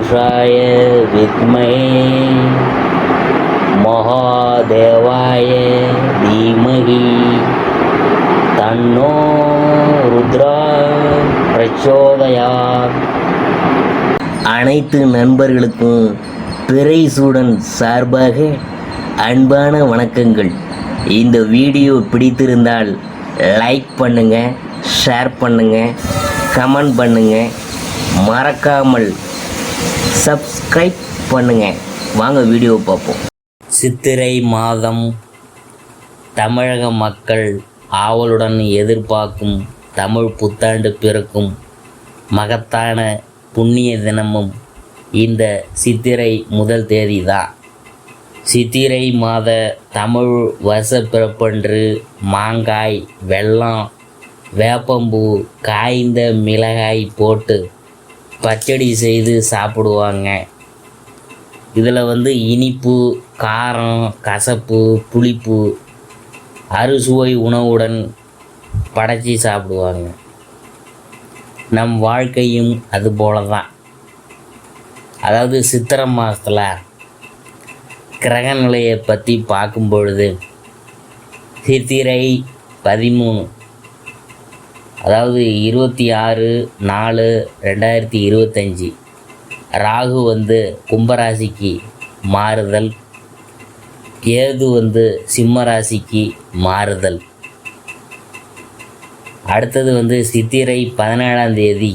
पुरुषाय विद्महे महादेवाय धीमहि तन्नो रुद्रा प्रचोदयात्. அனைத்து நண்பர்களுக்கும் பிறைசூடன் சார்பாக அன்பான வணக்கங்கள். இந்த வீடியோ பிடித்திருந்தால் லைக் பண்ணுங்கள், ஷேர் பண்ணுங்கள், கமெண்ட் பண்ணுங்கள், மறக்காமல் சப்ஸ்கிரைப் பண்ணுங்கள். வாங்க வீடியோ பார்ப்போம். சித்திரை மாதம் தமிழக மக்கள் ஆவலுடன் எதிர்பார்க்கும் தமிழ் புத்தாண்டு பிறக்கும் மகத்தான புண்ணிய தினமும் இந்த சித்திரை முதல் தேதி தான். சித்திரை மாத தமிழ் வருஷப்பிறப்பன்று மாங்காய், வெல்லம், வேப்பம்பூ, காய்ந்த மிளகாய் போட்டு பச்சடி செய்து சாப்பிடுவாங்க. இதில் இனிப்பு, காரம், கசப்பு, புளிப்பு அறுசுவை உணவுடன் படைச்சி சாப்பிடுவாங்க. நம் வாழ்க்கையும் அதுபோல தான். அதாவது சித்திரை மாதத்தில் கிரக நிலையை பற்றி பார்க்கும் பொழுது சித்திரை 13, அதாவது 26/4/2025 ராகு கும்பராசிக்கு மாறுதல், கேது சிம்ம ராசிக்கு மாறுதல். அடுத்தது சித்திரை 17ஆம் தேதி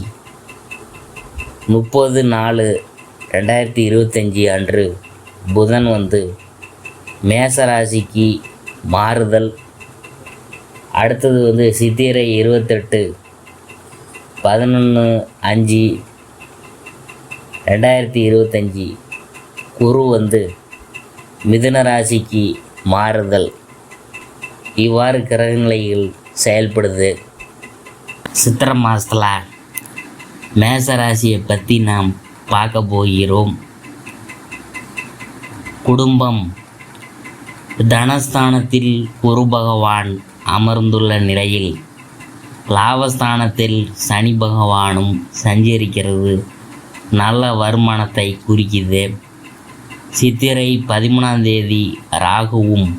30/4/2025 அன்று புதன் மேசராசிக்கு மாறுதல். அடுத்தது சித்திரை 28/11/2025 குரு மிதுன ராசிக்கு மாறுதல். இவ்வாறு கிரகநிலைகள் செயல்படுது. சித்திரை மாதத்தில் மேசராசியை பற்றி நாம் பார்க்க போகிறோம். குடும்பம். தனஸ்தானத்தில் குரு பகவான் அமர்ந்துள்ள நிலையில் லாபஸ்தானத்தில் சனி பகவானும் சஞ்சரிக்கிறது நல்ல வருமானத்தை குறிக்குது. சித்திரை 13ஆம் தேதி ராகுவும்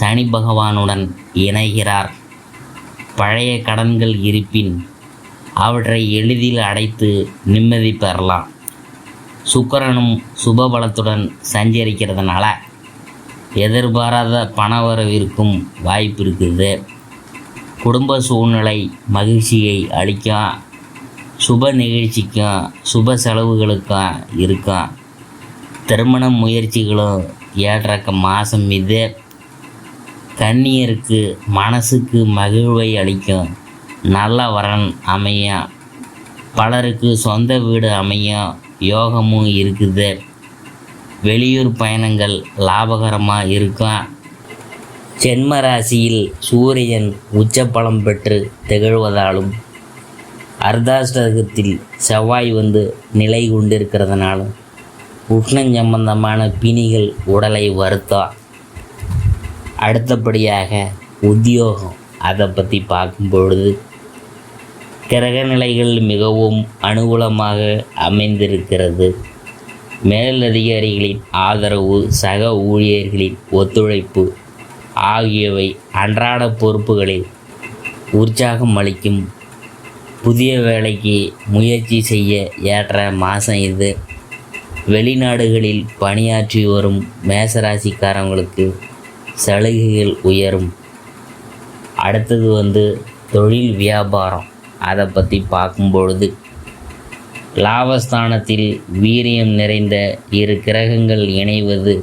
சனி பகவானுடன் இணைகிறார். பழைய கடன்கள் இருப்பின் அவற்றை எளிதில் அடைத்து நிம்மதி பெறலாம். சுக்கிரனும் சுபபலத்துடன் சஞ்சரிக்கிறதுனால எதிர்பாராத பணவரவிற்கும் வாய்ப்பு இருக்குது. குடும்ப சூழ்நிலை மகிழ்ச்சியை அளிக்கும். சுப நிகழ்ச்சிக்கும் சுப செலவுகளுக்கும் இருக்கும். திருமண முயற்சிகளும் ஏற்ற மாதம் இது. கன்னியருக்கு மனசுக்கு மகிழ்வை அளிக்கும் நல்ல வரன் அமையும். பலருக்கு சொந்த வீடு அமையும் யோகமும் இருக்குது. வெளியூர் பயணங்கள் லாபகரமாக இருக்கும். ஜென்ம ராசியில் சூரியன் உச்சபலம் பெற்று திகழ்வதாலும் அர்த்தாஷ்டகத்தில் செவ்வாய் நிலை கொண்டிருக்கிறதுனாலும் உஷ்ணம் சம்பந்தமான பிணிகள் உடலை வருத்தம். அடுத்தபடியாக உத்தியோகம், அதை பற்றி பார்க்கும் பொழுது கிரகநிலைகள் மிகவும் அனுகூலமாக அமைந்திருக்கிறது. மேலதிகாரிகளின் ஆதரவு, சக ஊழியர்களின் ஒத்துழைப்பு ஆகியவை அன்றாட பொறுப்புகளில் உற்சாகம் அளிக்கும். புதிய வேலைக்கு முயற்சி செய்ய ஏற்ற மாதம் இது. வெளிநாடுகளில் பணியாற்றி வரும் மேசராசிக்காரங்களுக்கு சலுகைகள் உயரும். அடுத்தது தொழில் வியாபாரம், அதை பற்றி பார்க்கும் பொழுது லாபஸ்தானத்தில் வீரியம் நிறைந்த இரு கிரகங்கள் இணைவது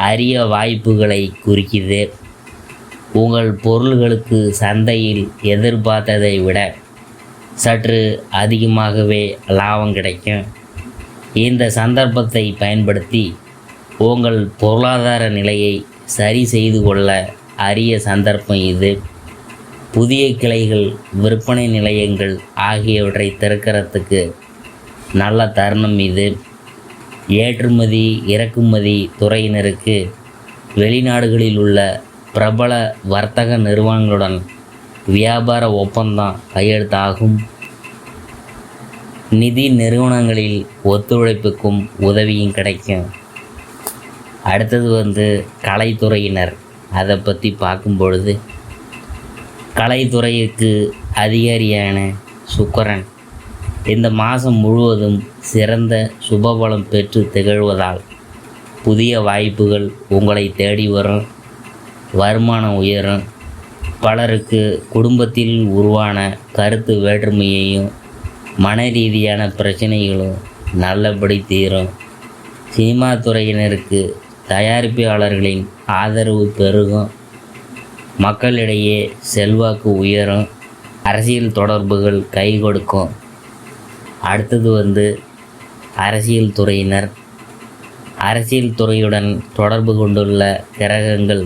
அரிய வாய்ப்புகளை குறிக்குது. உங்கள் பொருள்களுக்கு சந்தையில் எதிர்பார்த்ததை விட சற்று அதிகமாகவே லாபம் கிடைக்கும். இந்த சந்தர்ப்பத்தை பயன்படுத்தி உங்கள் பொருளாதார நிலையை சரி செய்து கொள்ள அரிய சந்தர்ப்பம் இது. புதிய கிளைகள், விற்பனை நிலையங்கள் ஆகியவற்றை திறக்கிறதுக்கு நல்ல தருணம் இது. ஏற்றுமதி இறக்குமதி துறையினருக்கு வெளிநாடுகளில் உள்ள பிரபல வர்த்தக நிறுவனங்களுடன் வியாபார ஒப்பந்தம் கையெழுத்தாகும். நிதி நிறுவனங்களில் ஒத்துழைப்புக்கும் உதவியும் கிடைக்கும். அடுத்தது கலைத்துறையினர். அதை பற்றி பார்க்கும் பொழுது, கலைத்துறைக்கு அதிகாரியான சுக்கிரன் இந்த மாதம் முழுவதும் சிறந்த சுபபலம் பெற்று திகழ்வதால் புதிய வாய்ப்புகள் உங்களை தேடி வரும், வருமானம் உயரும். பலருக்கு குடும்பத்தில் உருவான கருத்து வேற்றுமையையும் மன ரீதியான பிரச்சனைகளும் நல்லபடி தீரும். சினிமா துறையினருக்கு தயாரிப்பாளர்களின் ஆதரவு பெருகும், மக்களிடையே செல்வாக்கு உயரும், அரசியல் தொடர்புகள் கை கொடுக்கும். அடுத்தது அரசியல் துறையினர். அரசியல் துறையுடன் தொடர்பு கொண்டுள்ள கிரகங்கள்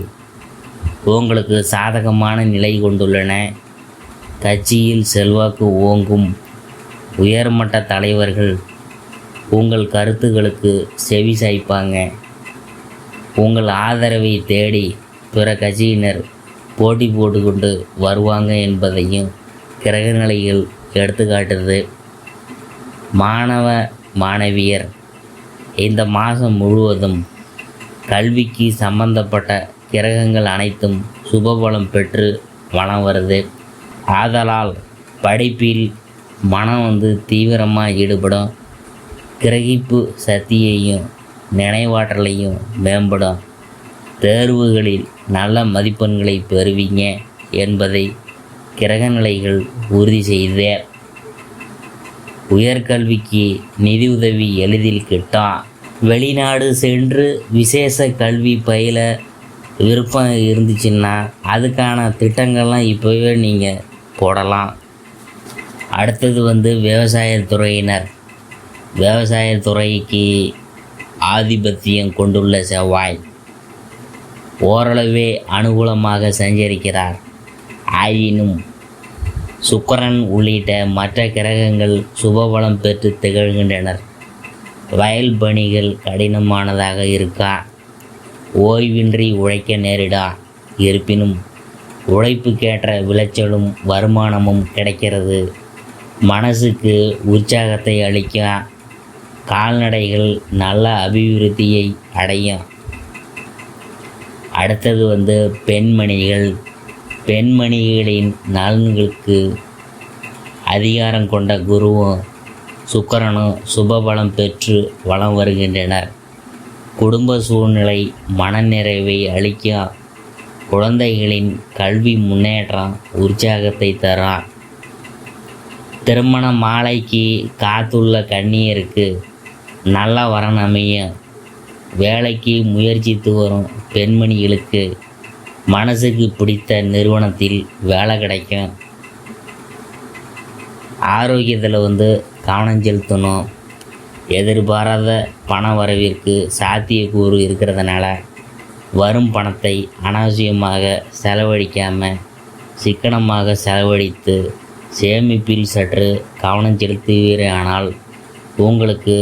உங்களுக்கு சாதகமான நிலை கொண்டுள்ளன. கட்சியில் செல்வாக்கு ஓங்கும். உயர்மட்ட தலைவர்கள் உங்கள் கருத்துக்களுக்கு செவி சாய்ப்பாங்க. உங்கள் ஆதரவை தேடி பிற கட்சியினர் போட்டி போட்டுக்கொண்டு வருவாங்க என்பதையும் கிரகநிலைகள் எடுத்துக்காட்டுது. மாணவ மாணவியர் இந்த மாதம் முழுவதும் கல்விக்கு சம்பந்தப்பட்ட கிரகங்கள் அனைத்தும் சுபபலம் பெற்று வலம் வருது. ஆதலால் படிப்பில் மனம் தீவிரமாக ஈடுபடும். கிரகிப்பு சக்தியையும் நினைவாற்றலையும் மேம்படும். தேர்வுகளில் நல்ல மதிப்பெண்களை பெறுவீங்க என்பதை கிரகநிலைகள் உறுதி செய்த. உயர்கல்விக்கு நிதி உதவி எளிதில் கிட்டும். வெளிநாடு சென்று விசேஷ கல்வி பயில விருப்பம் இருந்துச்சுன்னா அதுக்கான திட்டங்கள்லாம் இப்போவே நீங்கள் போடலாம். அடுத்தது விவசாயத்துறையினர். விவசாயத்துறைக்கு ஆதிபத்தியம் கொண்டுள்ள செவ்வாய் ஓரளவே அனுகூலமாக சஞ்சரிக்கிறார். ஆயினும் சுக்கிரன் உள்ளிட்ட மற்ற கிரகங்கள் சுபபலம் பெற்று திகழ்கின்றனர். வயல் பணிகள் கடினமானதாக இருக்கா, ஓய்வின்றி உழைக்க நேரிடா. இருப்பினும் உழைப்புக்கேற்ற விளைச்சலும் வருமானமும் கிடைக்கிறது. மனசுக்கு உற்சாகத்தை அளிக்கும். கால்நடைகள் நல்ல அபிவிருத்தியை அடையும். அடுத்தது பெண்மணிகள். பெண்மணிகளின் நலன்களுக்கு அதிகாரம் கொண்ட குருவும் சுக்கிரனும் சுபபலம் பெற்று வலம் வருகின்றனர். குடும்ப சூழ்நிலை மனநிறைவை அளிக்கும். குழந்தைகளின் கல்வி முன்னேற்றம் உற்சாகத்தை தரும். திருமண மாலைக்கு காத்துள்ள கன்னியருக்கு நல்ல வரன் அமையும். வேலைக்கு முயற்சித்து வரும் பெண்மணிகளுக்கு மனசுக்கு பிடித்த நிறுவனத்தில் வேலை கிடைக்கும். ஆரோக்கியத்தில் கவனம் செலுத்தணும். எதிர்பாராத பண வரவிற்கு சாத்தியக்கூறு இருக்கிறதுனால வரும் பணத்தை அனாவசியமாக செலவழிக்காமல் சிக்கனமாக செலவழித்து சேமிப்பில் சற்று கவனம் செலுத்துவீரானால் உங்களுக்கு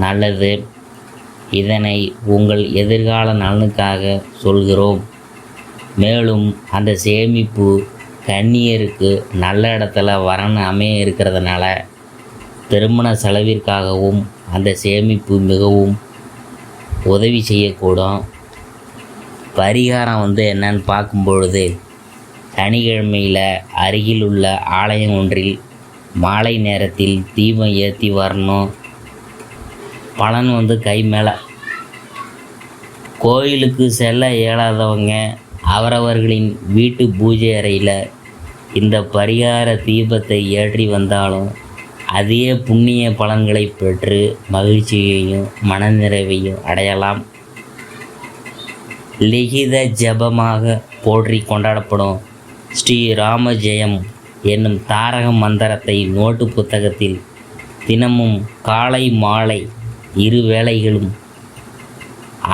நல்லது. இதனை உங்கள் எதிர்கால நலனுக்காக சொல்கிறோம். மேலும் அந்த சேமிப்பு கன்னியருக்கு நல்ல இடத்துல வரன் அமைய இருக்கிறதுனால திருமண செலவிற்காகவும் அந்த சேமிப்பு மிகவும் உதவி செய்யக்கூடும். பரிகாரம் என்னன்னு பார்க்கும் பொழுது, சனிக்கிழமையில் அருகில் உள்ள ஆலயம் ஒன்றில் மாலை நேரத்தில் தீபம் ஏற்றி வரணும். பலன் கை மேலே. கோயிலுக்கு செல்ல இயலாதவங்க அவரவர்களின் வீட்டு பூஜை அறையில் இந்த பரிகார தீபத்தை ஏற்றி வந்தாலும் அதே புண்ணிய பலன்களை பெற்று மகிழ்ச்சியையும் மனநிறைவையும் அடையலாம். லிகித ஜபமாக போற்றி கொண்டாடப்படும் ஸ்ரீ ராம ஜெயம் என்னும் தாரக மந்திரத்தை நோட்டு புத்தகத்தில் தினமும் காலை மாலை இரு வேளைகளும்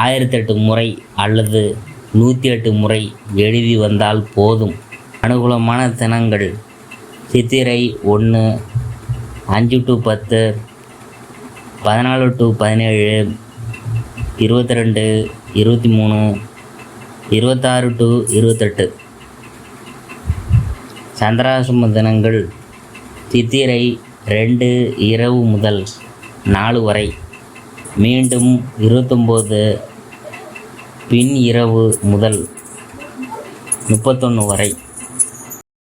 1008 முறை அல்லது 108 முறை எழுதி வந்தால் போதும். அனுகூலமான தினங்கள் சித்திரை 1, 5 to 10, 14 to 17, 22, 23, 26 to 28. சந்திராசிரம தினங்கள் சித்திரை 2 இரவு முதல் 4 வரை. மீண்டும் 29 பின் இரவு முதல் 31 வரை.